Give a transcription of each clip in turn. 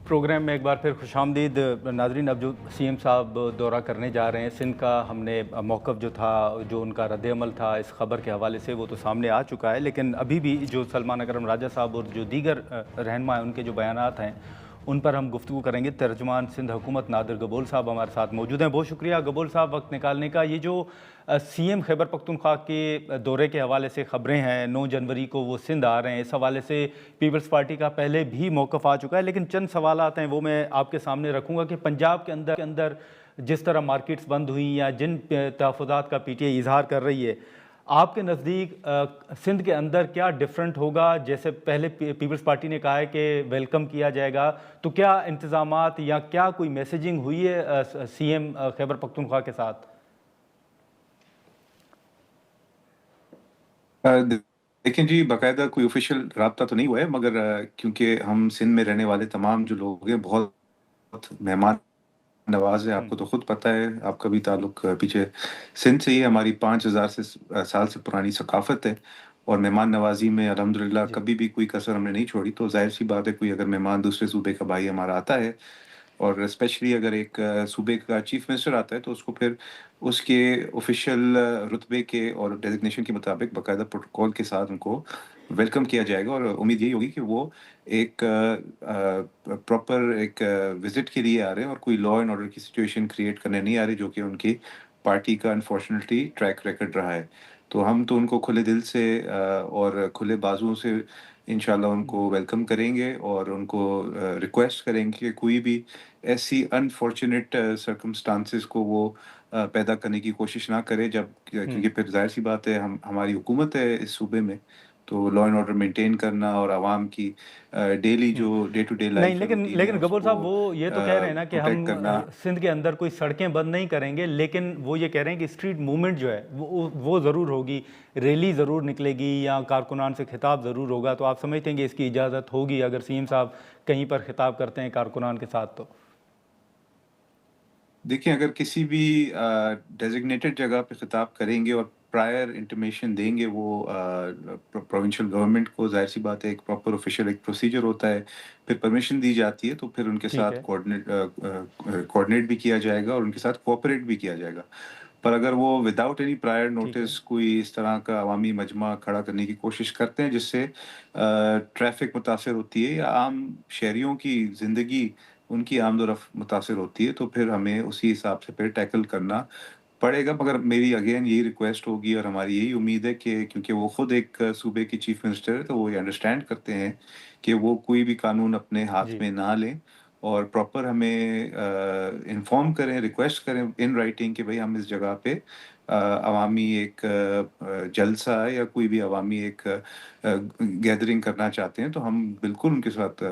Programme में एक बार फिर खुशामदीद नाजरीन। अब जो सीएम साहब दौरा करने जा रहे हैं सिंध का, हमने मौक़िफ़ जो था, जो उनका रद्द-ए-अमल था इस ख़बर के हवाले से, वो तो सामने आ चुका है। लेकिन अभी भी जो सलमान अकरम राजा साहब और जो दीगर रहनुमा हैं, उनके जो बयानात हैं, उन पर हम गुफ्तगू करेंगे। तर्जुमान सिंध हुकूमत नादिर गबोल साहब हमारे साथ मौजूद हैं। बहुत शुक्रिया गबोल साहब वक्त निकालने का। ये जो सीएम खैबर पख्तूनख्वा के दौरे के हवाले से ख़बरें हैं, 9 जनवरी को वो सिंध आ रहे हैं, इस हवाले से पीपल्स पार्टी का पहले भी मौक़िफ़ आ चुका है। लेकिन चंद सवालात हैं वो मैं आपके सामने रखूँगा कि पंजाब के अंदर जिस तरह मार्केट्स बंद हुई या जिन तहफ़्फ़ुज़ात का पीटीआई इज़हार कर रही है, आपके नज़दीक सिंध के अंदर क्या डिफरेंट होगा? जैसे पहले पीपल्स पार्टी ने कहा है कि वेलकम किया जाएगा, तो क्या इंतज़ामात या क्या कोई मैसेजिंग हुई है सीएम खैबर पख्तूनख्वा के साथ? देखिए जी, बाकायदा कोई ऑफ़िशियल राब्ता तो नहीं हुआ है, मगर क्योंकि हम सिंध में रहने वाले तमाम जो लोग हैं, बहुत मेहमान नवाज़ हैं। हुँ, आपको तो खुद पता है, आपका भी ताल्लुक पीछे सिंध से ही है। हमारी 5000 साल से पुरानी सकाफ़त है और मेहमान नवाज़ी में अल्हम्दुलिल्लाह जी, कभी भी कोई कसर हमने नहीं छोड़ी। तो ज़ाहिर-सी बात है, कोई अगर मेहमान दूसरे सूबे का भाई हमारा आता है और स्पेशली अगर एक सूबे का चीफ मिनिस्टर आता है, तो उसको फिर उसके ऑफ़िशियल रुतबे के और डेज़िग्नेशन के मुताबिक बाकायदा प्रोटोकॉल के साथ उनको वेलकम किया जाएगा। और उम्मीद यही होगी कि वो एक प्रॉपर एक विज़िट के लिए आ रहे हैं और कोई लॉ एंड ऑर्डर की सिचुएशन क्रिएट करने नहीं आ रहे, जो कि उनकी पार्टी का अनफॉर्चुनेटली ट्रैक रिकॉर्ड रहा है। तो हम तो उनको खुले दिल से और खुले बाजुओं से इंशाल्लाह उनको वेलकम करेंगे और उनको रिक्वेस्ट करेंगे कि कोई भी ऐसी अनफॉर्चुनेट सर्कमस्टांसेस को वो पैदा करने की कोशिश ना करे, जब हुँ। क्योंकि फिर ज़ाहिर-सी बात है, हम हमारी हुकूमत है इस सूबे में, तो लॉ एंड ऑर्डर मेंटेन करना और आवाम की डेली हुँ। जो डे टू डे नहीं, लाइफ है, लेकिन रूटीन है, लेकिन गफूर साहब उसको वो ये तो कह रहे हैं ना कि हम प्रोटेक्ट करना। सिंध के अंदर कोई सड़कें बंद नहीं करेंगे, लेकिन वो ये कह रहे हैं कि स्ट्रीट मूवमेंट जो है वो ज़रूर होगी, रैली ज़रूर निकलेगी या कारकुनान से खिताब ज़रूर होगा। तो आप समझते हैं कि इसकी इजाज़त होगी अगर सीएम साहब कहीं पर खिताब करते हैं कारकुनान के साथ तो? देखिए, अगर किसी भी डेज़िग्नेटेड जगह पे खिताब करेंगे और प्रायर इंटिमेशन देंगे वो प्रोविंशियल गवर्नमेंट को, ज़ाहिर-सी बात है, एक प्रॉपर ऑफ़िशियल एक प्रोसीजर होता है, फिर परमिशन दी जाती है, तो फिर उनके ठीक साथ है, कोऑर्डिनेट भी किया जाएगा और उनके साथ कोऑपरेट भी किया जाएगा। पर अगर वो विदाउट एनी प्रायर ठीक है। नोटिस कोई इस तरह का अवामी मजमा खड़ा करने की कोशिश करते हैं, जिससे ट्रैफ़िक मुतासिर होती है या आम शहरियों की ज़िंदगी, उनकी आमद-ओ-रफ़्त मुतासिर होती है, तो फिर हमें उसी हिसाब से फिर टैकल करना पड़ेगा। मगर मेरी अगेन यही रिक्वेस्ट होगी और हमारी यही उम्मीद है कि क्योंकि वो खुद एक सूबे के चीफ मिनिस्टर हैं, तो वो ये अंडरस्टैंड करते हैं कि वो कोई भी कानून अपने हाथ जी, में ना लें और प्रॉपर हमें इन्फॉर्म करें, रिक्वेस्ट करें इन राइटिंग कि भई हम इस जगह पे अवामी एक जलसा या कोई भी अवामी एक गैदरिंग करना चाहते हैं, तो हम बिल्कुल उनके साथ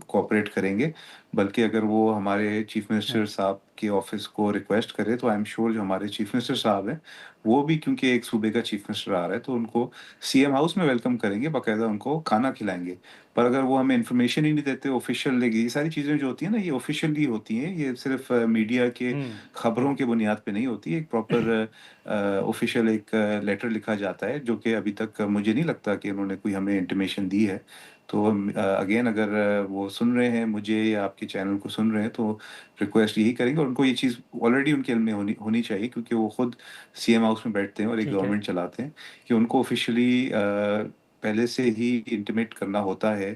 कोऑपरेट करेंगे। बल्कि अगर वो हमारे चीफ हाँ, मिनिस्टर साहब के ऑफ़िस को रिक्वेस्ट करें, तो आई एम श्योर जो हमारे चीफ मिनिस्टर साहब हैं, वो भी क्योंकि एक सूबे का चीफ मिनिस्टर आ रहा है, तो उनको सीएम हाउस में वेलकम करेंगे, बाकायदा उनको खाना खिलाएँगे। पर अगर वो हमें इन्फॉर्मेशन ही नहीं देते ऑफ़िशियल, ये सारी चीज़ें जो होती हैं ना, ये ऑफ़िशियली होती हैं, ये सिर्फ़ मीडिया के हुँ, खबरों की बुनियाद पे नहीं होती। एक प्रॉपर ऑफ़िशियल एक लेटर लिखा जाता है, जो कि अभी तक मुझे नहीं लगता कि उन्होंने कोई हमें इंटिमेशन दी है। तो अगेन अगर वो सुन रहे हैं मुझे या आपके चैनल को सुन रहे हैं, तो रिक्वेस्ट यही करेंगे और उनको ये चीज़ ऑलरेडी उनके इल्म में होनी होनी चाहिए, क्योंकि वो खुद सीएम हाउस में बैठते हैं और एक ठीक है। गवर्नमेंट चलाते हैं, कि उनको ऑफ़िशियली पहले से ही इंटिमेट करना होता है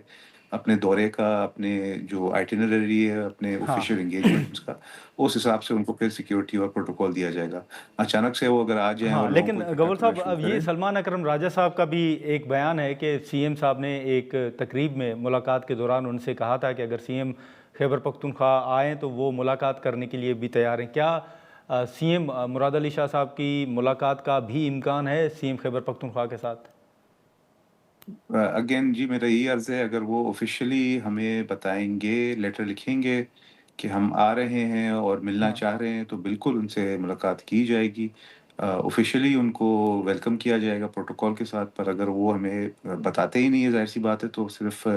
अपने दौरे का, अपने जो आइटिनरी है, अपने हाँ। ऑफ़िशियल एंगेजमेंट्स का। उस हिसाब से उनको फिर सिक्योरिटी और प्रोटोकॉल दिया जाएगा। अचानक से वो अगर आ जाएँ हाँ, और लोगों लेकिन को इकट्ठा गौहर करना साहब शुरू अब ये करें। सलमान अकरम राजा साहब का भी एक बयान है कि सीएम साहब ने एक तकरीब में मुलाकात के दौरान उनसे कहा था कि अगर सीएम खैबर पख्तूनख्वा आएँ तो वो मुलाकात करने के लिए भी तैयार हैं। क्या सीएम मुराद अली शाह साहब की मुलाकात का भी इम्कान है सीएम खैबर पख्तूनख्वा के साथ? अगेन जी, मेरा यही अर्ज़ है, अगर वो ऑफ़िशियली हमें बताएँगे, लेटर लिखेंगे कि हम आ रहे हैं और मिलना हाँ, चाह रहे हैं, तो बिल्कुल उनसे मुलाकात की जाएगी। ऑफ़िशियली उनको वेलकम किया जाएगा प्रोटोकॉल के साथ। पर अगर वो हमें बताते ही नहीं है, ज़ाहिर-सी बात है, तो सिर्फ़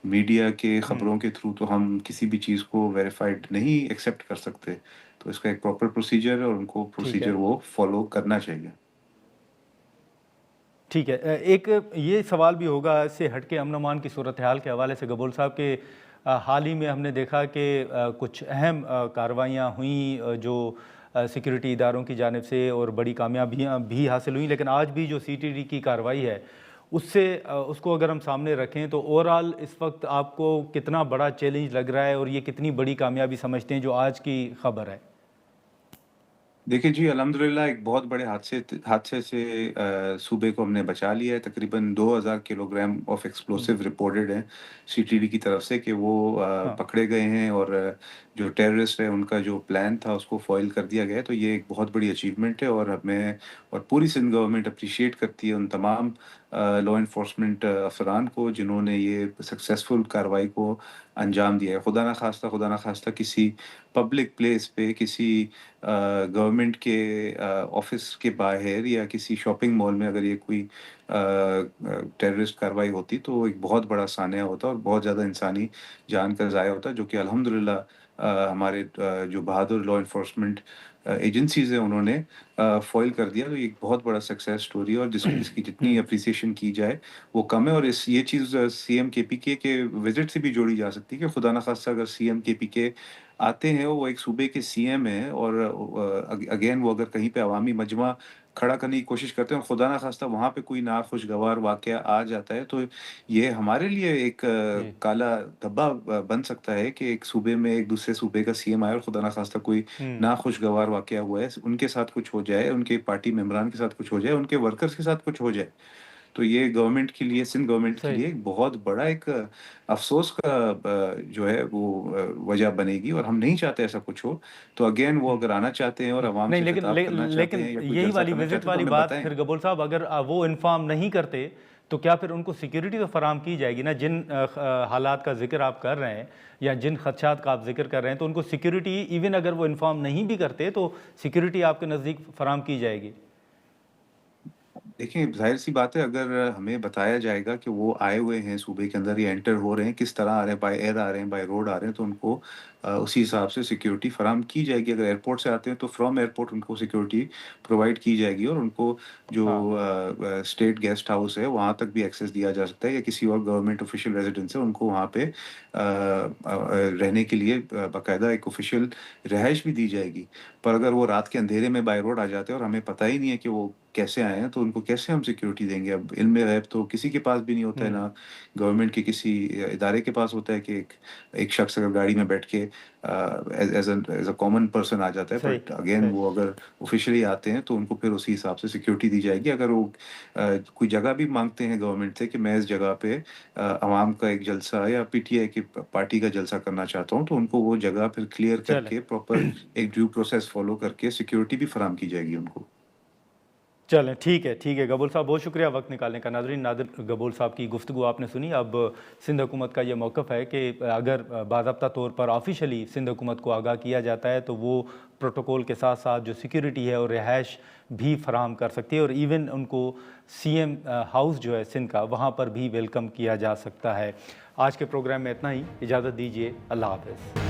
मीडिया के हुँ, खबरों के थ्रू तो हम किसी भी चीज़ को वेरिफ़ाइड नहीं एक्सेप्ट कर सकते। तो इसका एक प्रॉपर प्रोसीजर है और उनको ठीक प्रोसीजर है। वो फ़ॉलो करना चाहिए। ठीक है। एक ये सवाल भी होगा इससे हटके अमन अमान की सूरत हाल के हवाले से गबूल साहब के हाल ही में हमने देखा कि कुछ अहम कार्रवाइयाँ हुई जो सिक्योरिटी इदारों की जानिब से और बड़ी कामयाबियाँ भी हासिल हुई, लेकिन आज भी जो सीटीडी की कार्रवाई है उससे उसको अगर हम सामने रखें तो ओवरऑल इस वक्त आपको कितना बड़ा चैलेंज लग रहा है और ये कितनी बड़ी कामयाबी समझते हैं जो आज की खबर है? देखिए जी, अल्हम्दुलिल्लाह एक बहुत बड़े हादसे से सूबे को हमने बचा लिया है। तकरीबन 2000 kilogram of hmm, explosive reported हैं सीटीडी की तरफ से कि वो हाँ। पकड़े गए हैं और जो टेररिस्ट है उनका जो प्लान था उसको फ़ॉइल कर दिया गया है। तो ये एक बहुत बड़ी अचीवमेंट है और हमें और पूरी सिंध गवर्नमेंट एप्रिशिएट करती है उन तमाम लॉ एनफोर्समेंट अफसरान को जिन्होंने ये सक्सेसफुल कार्रवाई को अंजाम दिया है। खुदा ना खास्ता किसी पब्लिक प्लेस पे किसी गवर्नमेंट के ऑफिस के बाहर या किसी शॉपिंग मॉल में अगर ये कोई टेररिस्ट कार्रवाई होती तो एक बहुत बड़ा सानिया होता और बहुत ज़्यादा इंसानी जान का ज़ाया होता, जो कि अल्हम्दुलिल्लाह हमारे जो बहादुर लॉ एनफोर्समेंट एजेंसीज़ हैं उन्होंने फ़ॉइल कर दिया। तो ये एक बहुत बड़ा सक्सेस स्टोरी है और जिसकी जितनी हम्म, एप्रिसिएशन की जाए वो कम है। और इस ये चीज़ सीएम केपीके के विज़िट से भी जोड़ी जा सकती है कि खुदा ना खास्ता अगर सीएम केपीके आते हैं, वो एक सूबे के सीएम हैं और अगेन वो अगर कहीं पे अवामी मजमा खड़ा करने की कोशिश करते हैं और खुदा ना खास्ता वहाँ पे कोई नाखुशगवार वाक़या आ जाता है, तो ये हमारे लिए एक जी। काला धब्बा बन सकता है कि एक सूबे में एक दूसरे सूबे का सीएम आया और खुदा ना खास्ता कोई हम्म, नाखुशगवार वाक़या हुआ है, उनके साथ कुछ हो जाए, उनके पार्टी मेंबरान के साथ कुछ हो जाए, उनके वर्कर्स के साथ कुछ हो जाए। तो ये गवर्नमेंट के लिए, सिंध गवर्नमेंट के सही। लिए एक बहुत बड़ा एक अफ़सोस का जो है वो वजह बनेगी और हम नहीं चाहते ऐसा कुछ हो। तो अगेन वो हम्म, अगर आना चाहते हैं और अवाम नहीं, से लेकिन खिताब करना चाहते लेकिन हैं या कोई यही जलसा वाली करना विजिट चाहते हैं तो वाली हमें बात बताएँ। फिर गबूल साहब, अगर वो इन्फॉर्म नहीं करते तो क्या फिर उनको सिक्योरिटी तो फराम की जाएगी ना? जिन हालात का जिक्र आप कर रहे हैं या जिन खदशात का आप जिक्र कर रहे हैं, तो उनको सिक्योरिटी इवन अगर वो इन्फॉर्म नहीं भी करते तो सिक्योरिटी आपके नज़दीक फराम की जाएगी? देखिए, ज़ाहिर-सी बात है अगर हमें बताया जाएगा कि वो आए हुए हैं सूबे के अंदर या एंटर हो रहे हैं, किस तरह आ रहे हैं, बाय एयर आ रहे हैं, बाय रोड आ रहे हैं, तो उनको उसी हिसाब से सिक्योरिटी फराहम की जाएगी। अगर एयरपोर्ट से आते हैं तो फ्रॉम एयरपोर्ट उनको सिक्योरिटी प्रोवाइड की जाएगी और उनको जो हाँ। स्टेट गेस्ट हाउस है, वहाँ तक भी एक्सेस दिया जा सकता है या किसी और गवर्नमेंट ऑफ़िशियल रेज़िडेंस है, उनको वहाँ पे रहने के लिए बाकायदा एक ऑफ़िशियल रिहाइश भी दी जाएगी। पर अगर वो रात के अंधेरे में बाय रोड आ जाते हैं और हमें पता ही नहीं है कि वो कैसे आए हैं, तो उनको कैसे हम सिक्योरिटी देंगे? अब इल्म-ए-गैब तो किसी के पास भी नहीं होता है, हम्म, ना गवर्नमेंट के किसी इदारे के पास होता है कि एक एक शख्स अगर गाड़ी में बैठ के एज़ अ कॉमन पर्सन आ जाता है। सही। बट अगेन सही। वो अगर ऑफ़िशियली आते हैं, तो उनको फिर उसी हिसाब से सिक्योरिटी दी जाएगी। अगर वो कोई जगह भी माँगते हैं गवर्नमेंट से कि मैं इस जगह पे अवाम का एक जलसा या पीटीआई की पार्टी का जलसा करना चाहता हूँ, तो उनको वो जगह फिर क्लियर चलें। करके प्रॉपर एक ड्यू प्रोसेस फ़ॉलो करके सिक्योरिटी भी फराहम की जाएगी उनको। चलें, ठीक है, ठीक है। गबूल साहब, बहुत शुक्रिया वक्त निकालने का। नाज़रीन, नादिर गबूल साहब की गुफ्तगू आपने सुनी। अब सिंध हुकूमत का ये मौक़िफ़ है कि अगर बाज़ाब्ता तौर पर ऑफ़िशियली सिंध हुकूमत को आगाह किया जाता है तो वो प्रोटोकॉल के साथ साथ जो सिक्योरिटी है और रिहाइश भी फराहम कर सकती है और इवन उनको सीएम हाउस जो है सिंध का, वहाँ पर भी वेलकम किया जा सकता है। आज के प्रोग्राम में इतना ही। इजाज़त दीजिए। अल्लाह हाफ़िज़।